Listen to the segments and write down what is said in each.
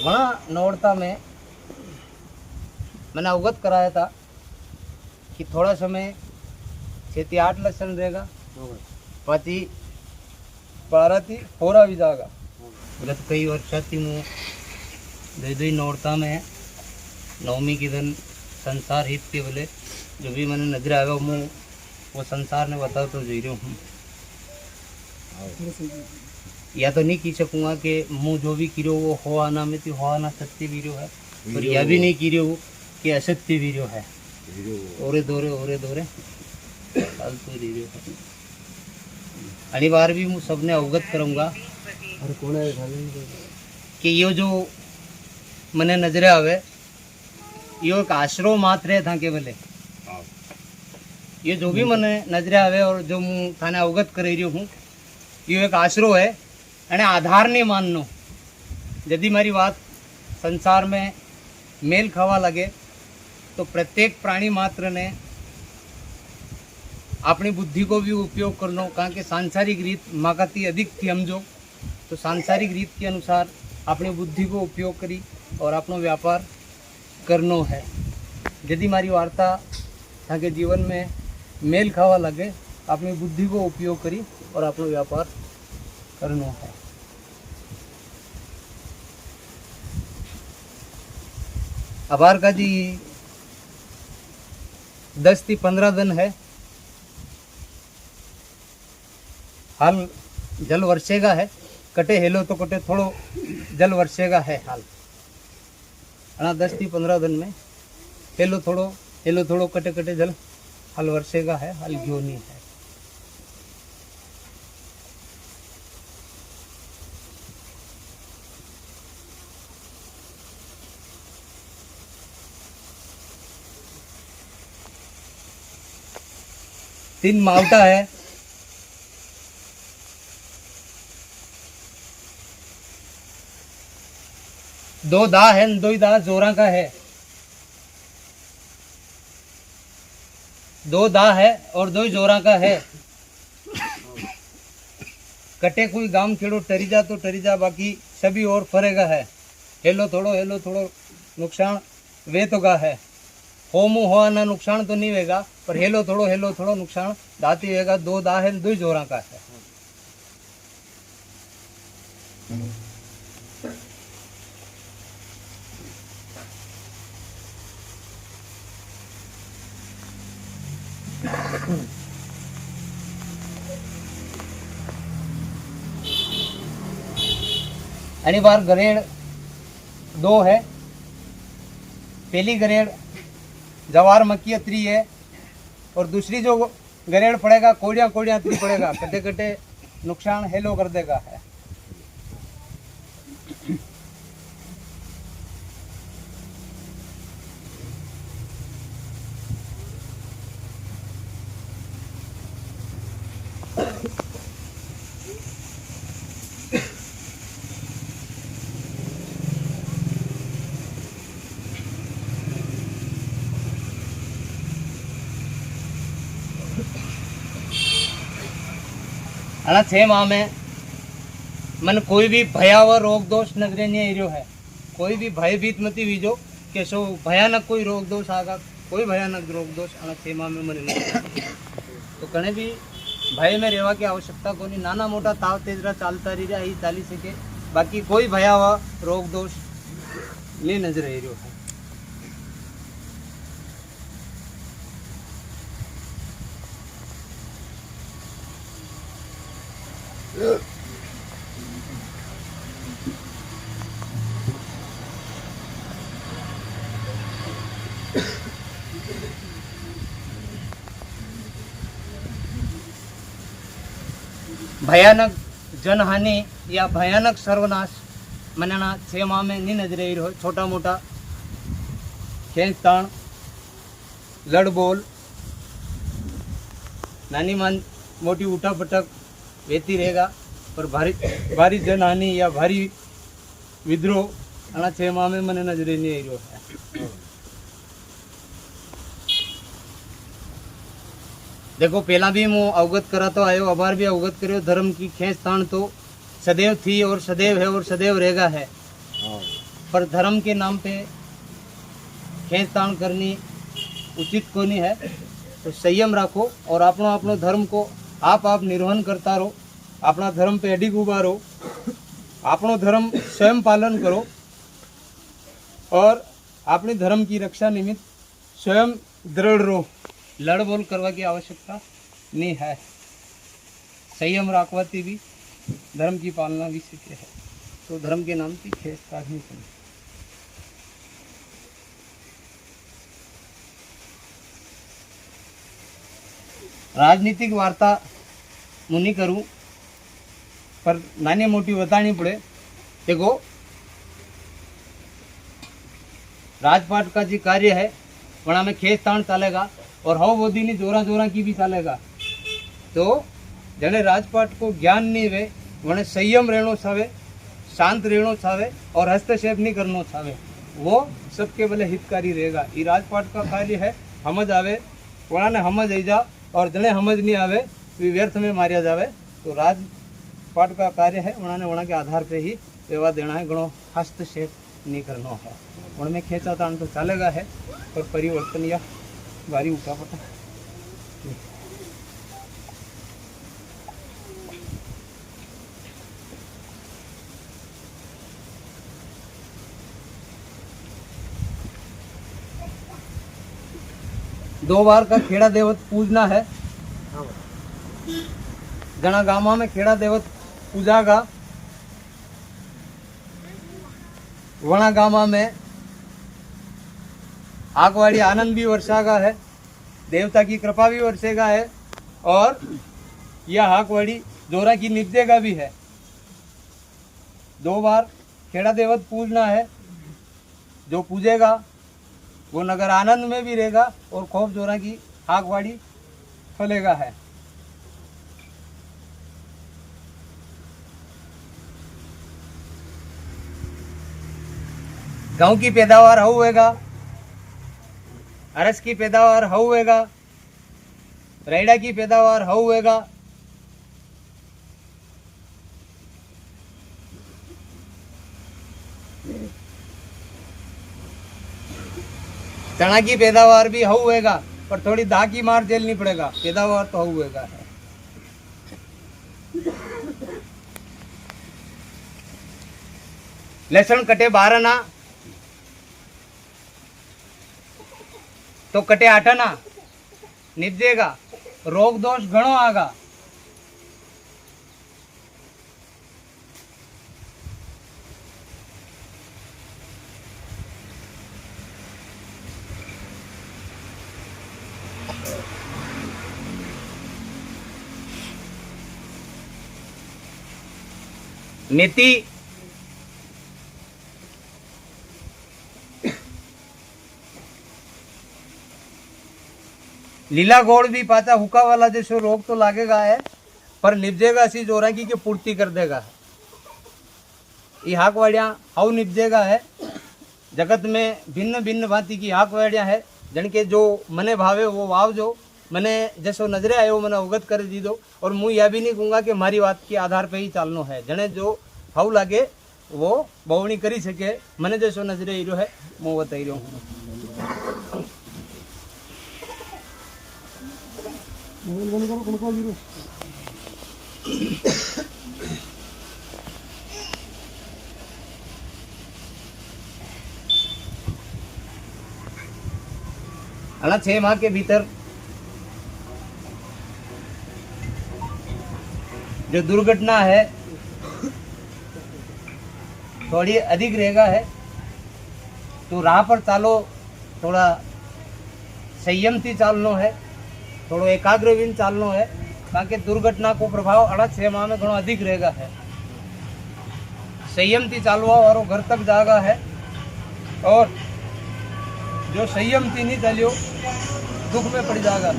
वहाँ नौड़ता में मैंने अवगत कराया था कि थोड़ा समय 6-8 लक्षण रहेगा, पाती 12 होरा भी जाएगा। गत कई वर्षाती मु दई नौड़ता में नवमी के दिन संसार हित के बोले जो भी मैंने नजर आया हूँ वो संसार ने बताओ तो जी रहा हूँ। या तो नहीं कह सकूँगा कि मुँह जो भी किरो वो हो आना में तो हो आना सत्य वीरो है, और यह भी नहीं किरो कि असत्य वीरो है। ओरे दौरे फालतू वीरो है। अगली बार भी मैं सबने अवगत करूँगा कि ये जो मैंने नजरे आवे यो एक आश्रो मात्र है था केवल। ये जो भी मैंने नजरे आवे और जो मैं थाने अवगत कर रही हूँ यो एक आश्रो है અને आधार नहीं माननो। यदि मारी बात संसार में मेल खावा लगे तो प्रत्येक प्राणी मात्र ने अपनी बुद्धि को भी उपयोग करनो, कारण के सांसारिक रीत माकाती अधिक थी समझो तो सांसारिक रीत के अनुसार अपनी बुद्धि को उपयोग करी और अपनो व्यापार करनो है। यदि मारी वार्ता था के जीवन में मेल खावा लगे अपनी बुद्धि को उपयोग करी और अपनो व्यापार करनो है। अबार का जी 10 થી 15 दिन है, हाल जल वर्षेगा है, कटे हेलो तो कटे थोड़ो जल वर्षेगा है हाल। 10 થી 15 दिन में हेलो थोड़ो कटे कटे जल हाल वर्षेगा है, हाल क्यों नहीं है। तीन मावटा है, दो दा है, दो ही दा जोरा का है। दो दा है और दो ही जोरा का है। कटे कोई गांव खेड़ो टरी जा तो टरी जा, बाकी सभी और फरेगा है। हेलो थोड़ो नुकसान वे तो गा है। हो मुँह हो ना नुकसान तो नहीं होगा, पर हेलो थोड़ो नुकसान दाती होगा। दो दा है, दो ही जोरा का है। अनी बार ग्रेड 2 है। पहली ग्रेड जवार मक्की अतरी है और दूसरी जो ग्रेड पड़ेगा कोड़िया अतरी पड़ेगा। कटे कटे नुकसान हेलो कर देगा है। अना 6 माह में मन कोई भी भयावह रोग दोष नजरे नहीं आ रहा है। कोई भी भयभीत मती वीजो कि सो भयानक कोई रोग दोष आगा, कोई भयानक रोग दोष अना 6 माह में मन नहीं। तो कने भी भय में रहवा की आवश्यकता को नहीं। नाना मोटा ताव तेजरा चालता रही ही चाली सके, बाकी कोई भयावह रोग दोष नहीं नजर आ रहा है। भयानक जनहानि या भयानक सर्वनाश मनाना 6 माह में नहीं नजर आई रहो। छोटा मोटा खेच ताण लड़ बोल नानी मान मोटी उठा पटक वेती रहेगा, पर भारी जनहानि या भारी विद्रोह आना 6 माह में मने नजरे नहीं आई रहो है। देखो पहला भी मैं अवगत करा तो आयो, अबार भी अवगत करो। धर्म की खेच ताण तो सदैव थी और सदैव है और सदैव रहेगा है। पर धर्म के नाम पे खेचतान करनी उचित कोनी है। तो संयम राखो और अपनो धर्म को आप निर्वहन करता रहो, अपना धर्म पे अडिग उभा रहो, अपनो धर्म स्वयं पालन करो और अपने धर्म की रक्षा निमित्त स्वयं दृढ़ रहो। लड़ बोल करवा की आवश्यकता नहीं है। संयम राखवाती भी धर्म की पालना भी सीखे है। तो धर्म के नाम की खेचतान नहीं करनी। राजनीतिक वार्ता मुनी करूं पर नानी मोटी बतानी पड़े। देखो राजपाट का जी कार्य है वहाँ में खेचतान चलेगा और हव बोधी नहीं जोरा जोरा की भी चलेगा। तो जने राजपाट को ज्ञान नहीं वे वने संयम रहनो चाहे, शांत रहनो चाहे और हस्तक्षेप नहीं करना चाहे, वो सबके भले हितकारी रहेगा। ये राजपाट का कार्य है। समझ आवे वहाँ ने समझ आई जा और जने समझ नहीं आवे वे व्यर्थ में मारिया जावे। तो राजपाट का कार्य है वहाँ के आधार पे ही व्यवहार देना है, गणो हस्तक्षेप नहीं करना है। उनमें खेचातान तो चलेगा है पर परिवर्तन या भारी उठापटा दो बार का खेड़ा देवत पूजना है। जना गामा में खेड़ा देवत पूजागा वना गामा में आगवाड़ी आनंद भी वर्षागा है, देवता की कृपा भी वर्षेगा है और यह आगवाड़ी जोरा की निपजेगा भी है। दो बार खेड़ा देवत पूजना है। जो पूजेगा वो नगर आनंद में भी रहेगा और खूब जोरा की आगवाड़ी फलेगा है। गेहूं की पैदावार होगा, अरस की पैदावार होगा, रेड़ा की पैदावार होगा, चना की पैदावार भी होगा पर थोड़ी दा की मार झेलनी पड़ेगा। पैदावार तो होगा है। लहसुन कटे 12 ना तो कटे 8 ना निपजेगा, रोग दोष घणो आगा। मेथी लीला गोड़ भी पाचा हुक्का वाला जैसे रोग तो लागेगा है पर निपजेगा सी जोरा की पूर्ति कर देगा। ये हाकवाड़ियाँ हाउ निपजेगा है। जगत में भिन्न भिन्न भांति की हाकवाड़ियाँ है जिनके जो मने भावे वो वाव जो मने जैसो नजरे आयो मैंने अवगत कर दी दो। और मुँह यह भी नहीं कहूँगा कि हमारी बात के आधार पे ही चालनो है। जने जो हाउ लागे वो बवनी करी सके। मने जैसो नजरे हीरो है मुँह बताई रहो हूँ। अना 6 माह के भीतर जो दुर्घटना है थोड़ी अधिक रहेगा है। तो राह पर चालो थोड़ा संयम थी चालनो है, थोड़ो एकाग्रवीन चालनो है ताकि दुर्घटना को प्रभाव 6 माह में घणो अधिक रहेगा है। संयम थी चालवा और घर तक जागा है और जो संयम थी नहीं चलियो दुख में पड़ जाएगा।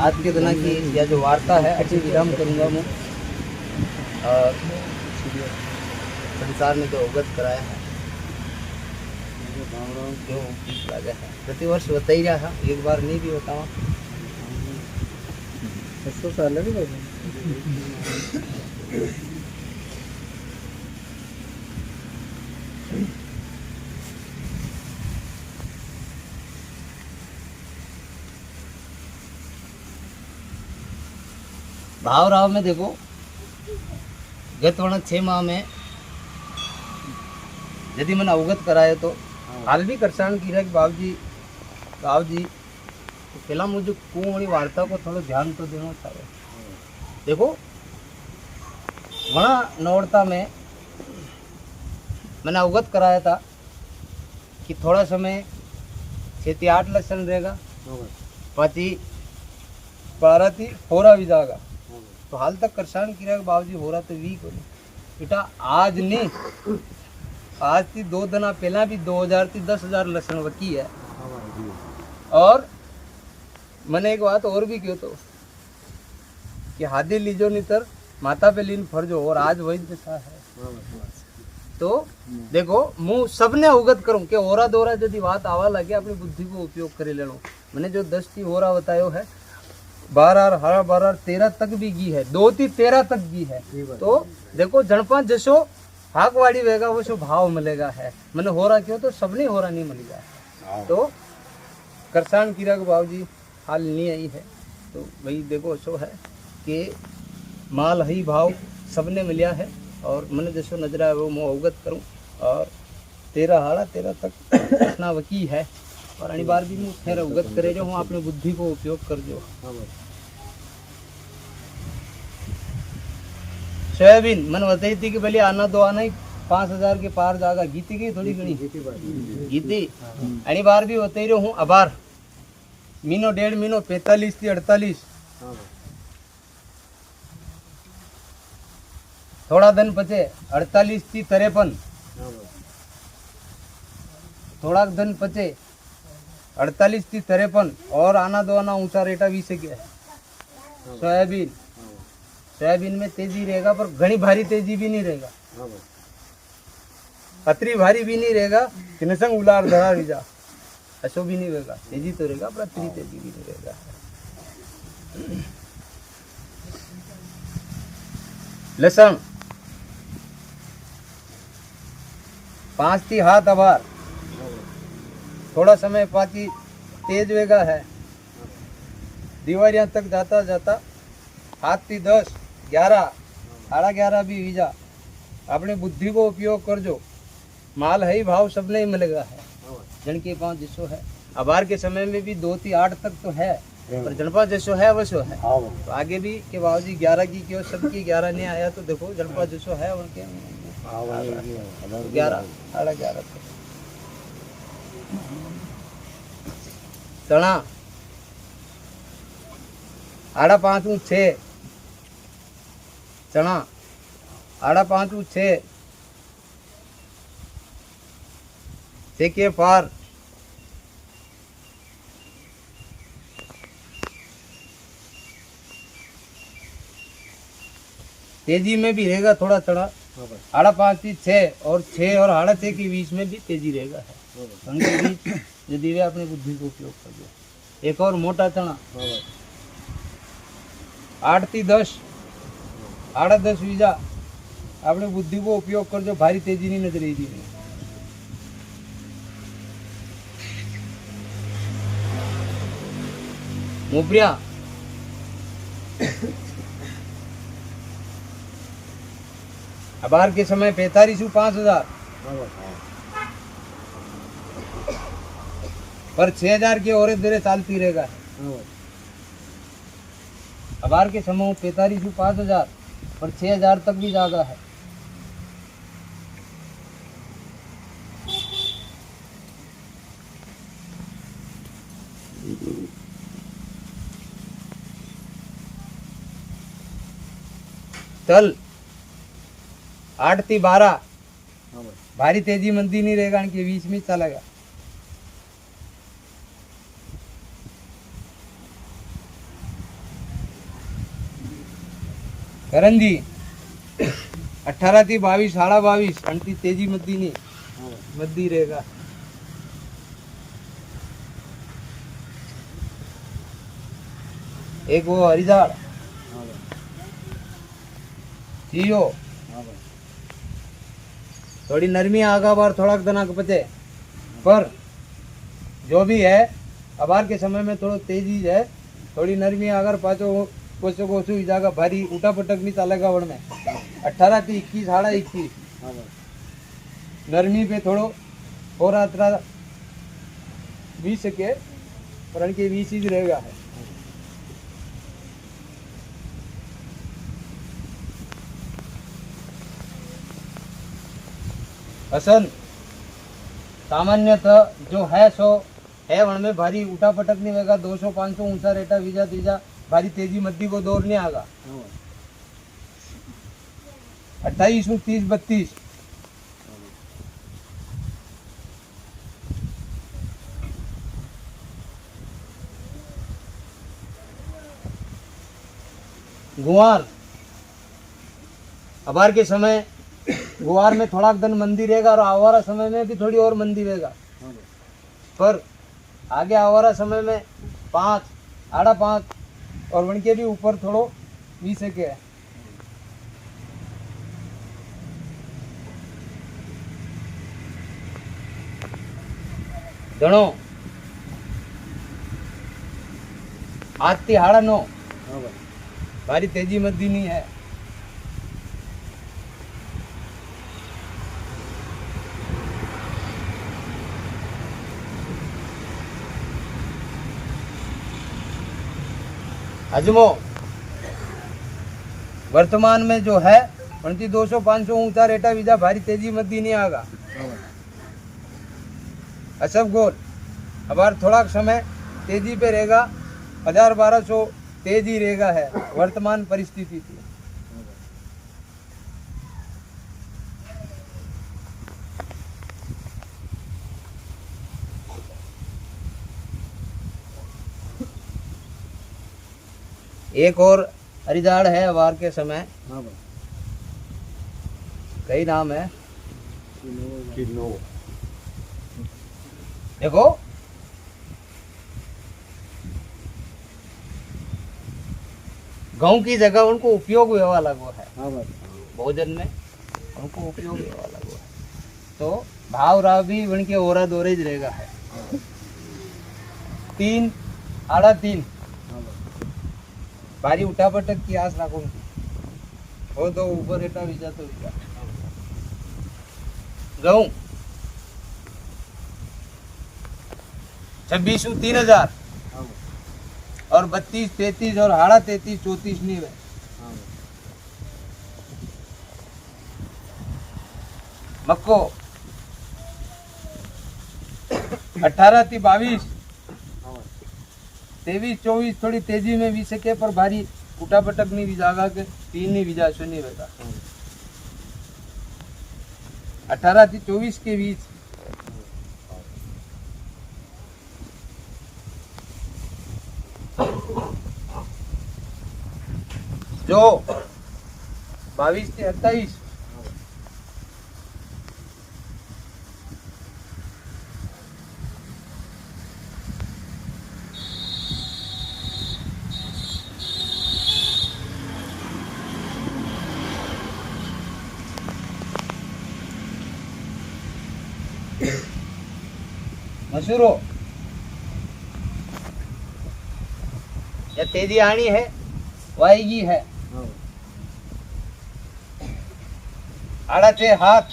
आज के दिन की यह जो वार्ता है अच्छी विराम करूँगा मैं। और संसार ने जो अवगत कराया है जो ठीक लगा है प्रतिवर्ष बता ही रहा है, एक बार नहीं भी बतावा। भाव राव में देखो गत वर्ण 6 माह में यदि मैंने अवगत कराए तो हाल भी करसान की बाबू जी तो पहला मुझे कुंवरी वार्ता को थोड़ा ध्यान तो देना चाहिए। देखो वहाँ नौड़ता में मैंने अवगत कराया था कि थोड़ा समय 6 से 8 लक्षण रहेगा, पति 12 थी होरा भी जाएगा। तो हाल तक करसान की बाबू जी हो रहा तो वीक हो बेटा आज नहीं, आज थी 2 दिन पहला भी 2000 थी 10,000 लक्षण वकी है। और मैंने एक बात और भी क्यों तो कि हादी लीजो नितर माता पे लीन फर्जो, और आज वही दशा है। तो देखो मुँह सबने अवगत करूं कि ओरा दोरा यदि बात आवा लगे अपनी बुद्धि को उपयोग करे लेनो। मैंने जो 10 थी ओरा बतायो है 12 हरा 12 13 तक भी गी है, 2 थी 13 तक गी है। तो देखो जनपा जसो हाकवाड़ी वेगा वो सो भाव मिलेगा है। मैंने हो रहा क्यों तो सबने हो रहा नहीं मिलेगा। तो करसान कीरा को बाबू जी हाल नहीं आई है तो भाई देखो सो है कि माल ही भाव सबने मिला है। और मैंने जैसो नजर आया वो मैं अवगत करूं। और 13 हाड़ा 13 तक इतना वकी है। और अणी बार भी मैं खैर अवगत करे जो हूँ अपनी बुद्धि को उपयोग कर जो। सोयाबीन मैंने बताई थी कि भले आना दो आना ही 5,000 के पार जाएगा, गीती गई थोड़ी घनी गीती। अणी बार भी बताई रहा हूँ अबार महीनो 1.5 महीनो 45 थी 48, थोड़ा दिन पचे 48 थी 53, थोड़ा दिन पचे 48 थी 53। और आना दो आना ऊंचा रेटा भी से गया। सोयाबीन में तेजी रहेगा पर घनी भारी तेजी भी नहीं रहेगा, अतरी भारी भी नहीं रहेगा कि नसंग उलार धरा जा ऐसो भी नहीं रहेगा। तेजी तो रहेगा पर अतरी तेजी भी नहीं रहेगा। लसन 5 थी हाथ अबार, थोड़ा समय पाती तेज वेगा है। दीवारियां तक जाता जाता हाथ थी 10 11 साढ़ा 11 भी वीजा। अपने बुद्धि को उपयोग कर जो माल है ही भाव सब नहीं मिलेगा है। जन के 5 जैसो है अबार के समय में भी 2 थी 8 तक तो है पर जनपा जैसो है वैसो है। तो आगे भी के बाबू जी 11 की क्यों सबकी 11 नहीं आया तो देखो जनपा जैसो है उनके 11 साढ़ा 11 तक। चना 5.5 6 चना 5.5 6 के पार तेजी में भी रहेगा थोड़ा चढ़ा 5.5 6 और 6 और 6.5 के बीच में भी तेजी रहेगा है। उनके बीच यदि वे अपनी बुद्धि को उपयोग कर दो। एक और मोटा चना 8 थी 10 10 वीजा अपनी बुद्धि को उपयोग कर जो भारी तेजी नहीं नजर आई। मोपरिया अबार के समय 45 5,000 पर 6,000 की औरत देरे चालती रहेगा। अबार के समय 45 5,000 पर 6,000 तक भी जागा है। चल 8 थी 12 भारी तेजी मंदी नहीं रहेगा इनके बीच में चलेगा। करंजी 18 थी 22 साढ़ा 22 अंटी तेजी मद्दी नहीं मद्दी रहेगा। एक वो हरिदार जियो थोड़ी नरमी आगा बार थोड़ा दनाक पचे पर जो भी है अबार के समय में थोड़ा तेजी है थोड़ी नरमी अगर पाचो कोसो कोसो जागा भारी उठा पटक नहीं चलेगा वड़ में 18 थी 21 साढ़ा 21 नरमी पे थोड़ो और अतरा 20 के पर के 20 ही रहेगा है। असल सामान्यतः जो है सो है वन में भारी उठा पटक नहीं होगा 200 500 ऊंचा रेटा वीजा तीजा भारी तेजी मद्दी को दौर नहीं आगा 28 30 32 गुआर अबार के समय गुआर में थोड़ा दिन मंदी रहेगा और आवारा समय में भी थोड़ी और मंदी रहेगा पर आगे आवारा समय में 5 आधा 5 और वन के भी ऊपर थोड़ो 20 के है। जनो आती हाड़ा 9 भारी तेजी मद्दी नहीं है। अजमो वर्तमान में जो है 200 500 ऊंचा रेटा वीजा भारी तेजी मद्दी नहीं आगा। असफ गोल अब थोड़ा समय तेजी पे रहेगा 1000-1200 तेजी रहेगा है वर्तमान परिस्थिति थी। एक और हरिदाड़ है वार के समय कई नाम है देखो गांव की जगह उनको उपयोग हुआ लगो है भोजन में उनको उपयोग हुआ लगो है तो भाव राव भी उनके ओरा दोरेज रहेगा है 3 आधा 3 भारी उठा पटक की आस रखो हो तो ऊपर हेटा विजा तो विजा गऊ 26 3000 और 32 33 और हाड़ा 33 34 नहीं है। मक्को 18 थी 22 23 24 थोड़ी तेजी में भी सके पर भारी उठा पटक नहीं विजागा के 3 नहीं विजा सो नहीं रहेगा। 18 थी 24 के बीच जो 22 से 28 मशहूरो या तेजी आनी है वाएगी है आड़ा 6 हाथ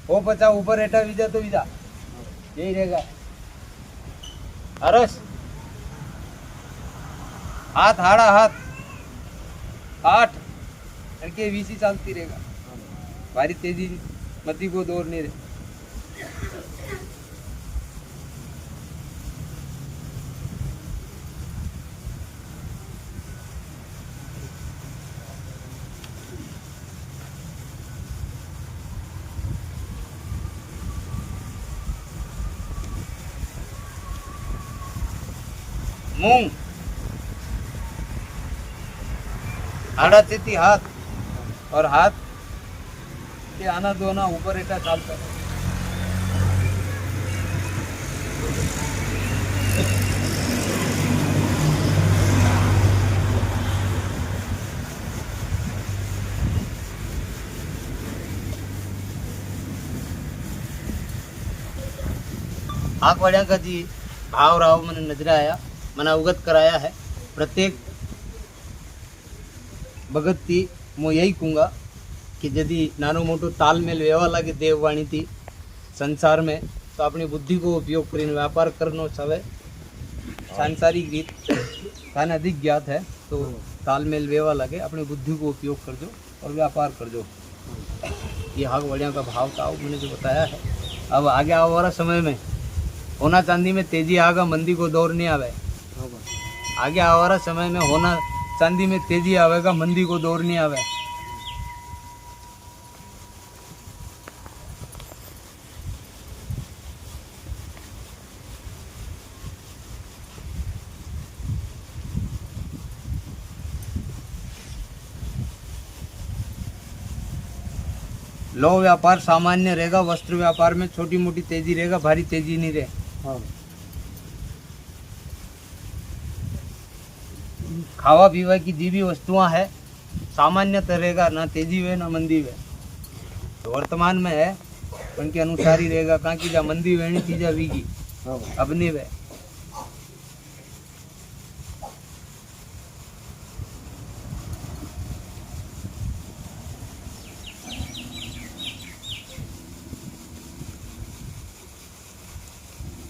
वो पचा ऊपर हेठा विजा तो विजा यही रहेगा। अरस हाथ हाड़ा हाथ 8 इनके 20 ही चलती रहेगा भारी तेजी मती को दौर नहीं रहे। मूंग आड़ा चेती हाथ और हाथ के आना दोना ऊपर एटा चालता है। आंख वाड़िया का जी भाव राव मैंने नजर आया, मैंने अवगत कराया है। प्रत्येक भगत थी मैं यही कहूँगा कि यदि नानो मोटो तालमेल व्यवहा लगे देववाणी थी संसार में, तो अपनी बुद्धि को उपयोग कर व्यापार करना चाहे। सांसारिक रीत खाने अधिक ज्ञात है, तो तालमेल व्यवहा लगे अपनी बुद्धि को उपयोग कर दो और व्यापार कर दो। ये हाग वड़िया का भाव था मैंने जो बताया है। अब आगे आने वाला समय में होना चांदी में तेजी आगा, मंदी को दौर नहीं आवे। आगे आने वाला समय में होना चांदी में तेजी आवेगा, मंदी को दौर नहीं आवे। लो व्यापार सामान्य रहेगा, वस्त्र व्यापार में छोटी मोटी तेजी रहेगा, भारी तेजी नहीं रहे। खावा पीवा की जी भी वस्तुआं है सामान्यतः रहेगा, ना तेजी वे ना मंदी वे। तो वर्तमान में है उनके अनुसार ही रहेगा, कहाँ की जा मंदी वेणी तीजा वीगी अब नहीं वे।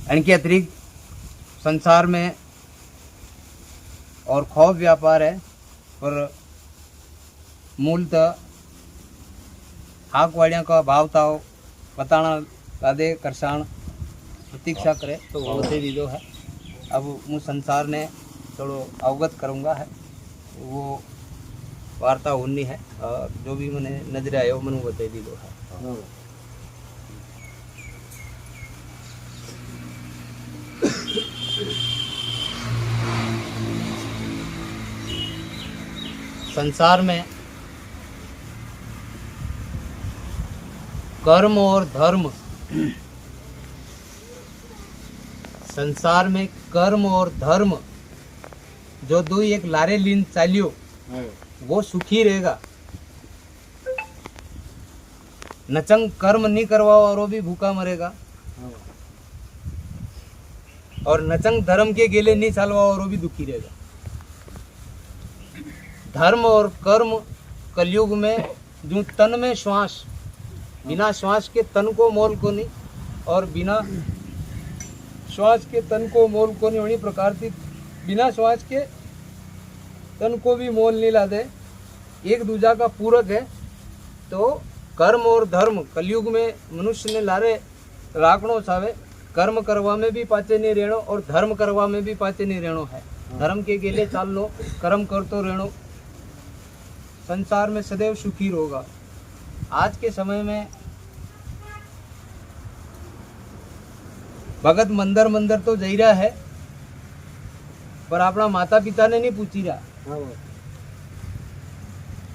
इनके अतिरिक्त संसार में और खौफ व्यापार है, पर मूलतः हाक वाड़िया का भावताओ बताना राधे करसाण प्रतीक्षा करे तो वो दे दीदो है। अब मुझ संसार ने थोड़ो अवगत करूँगा है, वो वार्ता होनी है और जो भी मैंने नजर आयो मैंने बता दीदो है। संसार में कर्म और धर्म, संसार में कर्म और धर्म जो दो एक लारे लीन चालियो वो सुखी रहेगा। नचंग कर्म नहीं करवा और वो भी भूखा मरेगा, और नचंग धर्म के गेले नहीं चालवा और वो भी दुखी रहेगा। धर्म और कर्म कलयुग में जो तन में श्वास, बिना श्वास के तन को मोल को नहीं, और बिना श्वास के तन को मोल को नहीं, उन्हीं प्रकार से बिना श्वास के तन को भी मोल नहीं लादे, एक दूजा का पूरक है। तो कर्म और धर्म कलयुग में मनुष्य ने लारे राखणो चाहे। कर्म करवा में भी पाचे नहीं रहनो और धर्म करवा में भी पाचे नहीं रहनो है। धर्म के गेले चालनो, कर्म करतो रहनो, संसार में सदैव सुखी होगा। आज के समय में भगत मंदिर मंदिर तो जई रहा है, पर अपना माता पिता ने नहीं पूछी रहा।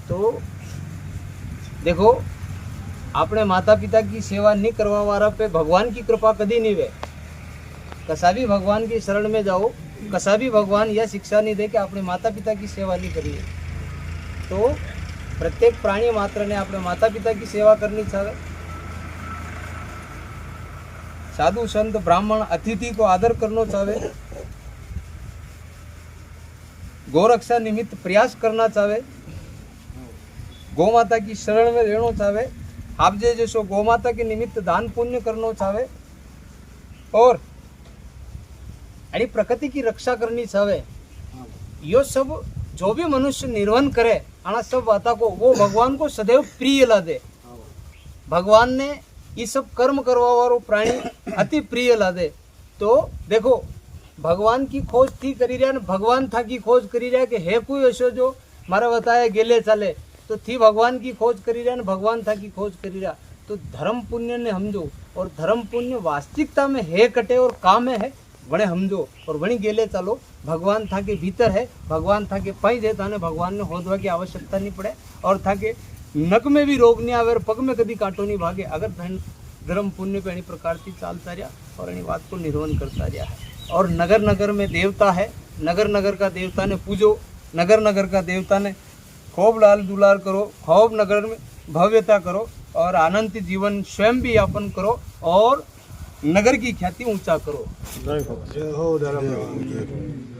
तो देखो, अपने माता पिता की सेवा नहीं करवा वाला पे भगवान की कृपा कभी नहीं वे। कसा भी भगवान की शरण में जाओ, कसा भी भगवान यह शिक्षा नहीं दे कि अपने माता पिता की सेवा नहीं करिए। तो प्रत्येक प्राणी मात्र ने अपने माता पिता की सेवा करनी चाहिए। साधु संत ब्राह्मण अतिथि को आदर करना चाहिए। गौरक्षा निमित्त प्रयास करना चाहिए। गौ माता की शरण में रहना चाहिए। आप जैसो गौ माता के निमित्त दान पुण्य करना चाहिए, और अड़ी प्रकृति की रक्षा करनी चाहिए। यो सब जो भी मनुष्य निर्वहन करे, आना सब बातों को वो भगवान को सदैव प्रिय ला दे। भगवान ने ये सब कर्म करवा वालो प्राणी अति प्रिय ला दे। तो देखो, भगवान की खोज थी करी रहा, भगवान था की खोज करी रहा कि है कोई ऐसो जो मारा बताया गेले चले, तो थी भगवान की खोज करी रहा, भगवान था की खोज करी रहा। तो धर्म पुण्य ने समझो, और धर्म पुण्य वास्तविकता में है कटे और काम में है, वणे हमजो और वणी गेले चलो। भगवान था के भीतर है, भगवान था के पाई दे ताने भगवान ने होदवा की आवश्यकता नहीं पड़े और था के नक में भी रोग नहीं आवे और पग में कभी कांटो नहीं भागे अगर धर्म पुण्य पे एनी प्रकार थी चालता रहा और एनी बात को निर्वहन करता रहा है। और नगर नगर में देवता है, नगर नगर का देवता ने पूजो, नगर नगर का देवता ने खूब लाल दुलार करो, खूब नगर में भव्यता करो और आनंद जीवन स्वयं भी यापन करो और नगर की ख्याति ऊंचा करो। जय हो धर्म।